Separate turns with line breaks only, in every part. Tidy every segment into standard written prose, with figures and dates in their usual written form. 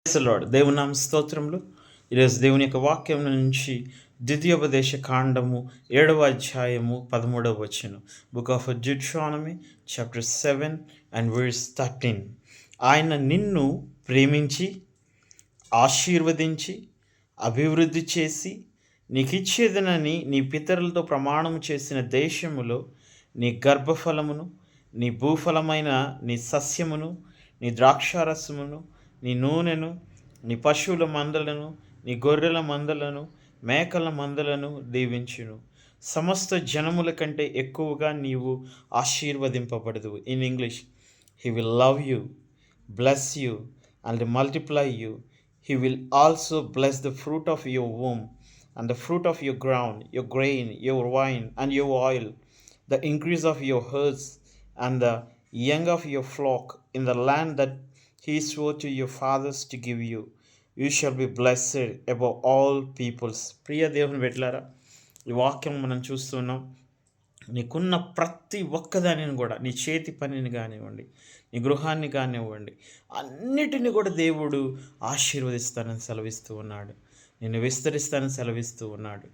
Praise the lord. దేవుని నామ స్తోత్రములు. ఈరోజు దేవుని యొక్క వాక్యం నుంచి ద్వితీయోపదేశ కాండము 7వ అధ్యాయము 13వ వచనం. Book of Deuteronomy chapter 7 and verse 13. ఆయన నిన్ను ప్రేమించి ఆశీర్వదించి అభివృద్ధి చేసి నీకిచ్చేదనని నీ పితరులతో ప్రమాణము చేసిన దేశములో నీ గర్భఫలమును, నీ భూఫలమైన నీ సస్యమును, నీ ద్రాక్షారసమును, నీ నూనెను, నీ పశువుల మందలను, నీ గొర్రెల మందలను, మేకల మందలను దీవించును. సమస్త జనముల కంటే ఎక్కువగా నీవు ఆశీర్వదింపబడదు. In English, he will love you, bless you and multiply you. He will also bless the fruit of your womb and the fruit of your ground, your grain, your wine, and your oil, the increase of your herds and the young of your flock in the land that he swore to your fathers to give you. You shall be blessed above all peoples. ప్రియ దేవుని బిడ్డలారా, ఈ వాక్యం మనం చూస్తున్నాం. నీకున్న ప్రతి ఒక్కదానిని కూడా, నీ చేతి పనిని కానివ్వండి, నీ గృహాన్ని కానివ్వండి, అన్నిటిని కూడా దేవుడు ఆశీర్వదిస్తానని సెలవిస్తూ ఉన్నాడు. నిన్ను విస్తరిస్తానని సెలవిస్తూ ఉన్నాడు.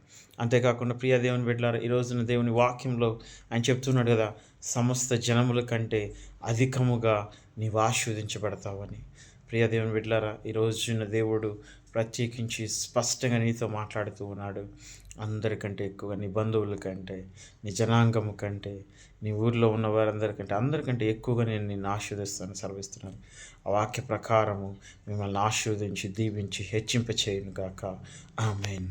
అంతేకాకుండా ప్రియ దేవుని బిడ్డలారా, ఈ రోజున దేవుని వాక్యంలో ఆయన చెప్తున్నాడు కదా, సమస్త జనముల కంటే అధికముగా నీవు ఆశీర్వదించబడతావని. ప్రియ దేవుని బిడ్డలారా, ఈ రోజున దేవుడు ప్రత్యేకించి స్పష్టంగా నీతో మాట్లాడుతూ ఉన్నాడు. అందరికంటే ఎక్కువగా, నీ బంధువుల కంటే, నీ జనాంగము కంటే, నీ ఊర్లో ఉన్న వారందరికంటే, అందరికంటే ఎక్కువగా నేను నిన్ను ఆశీర్వదిస్తాను సెలవిస్తున్నాను. ఆ వాక్య ప్రకారము మిమ్మల్ని ఆశీర్వదించి దీవించి హెచ్చింప చేయను గాక. ఆమేన్.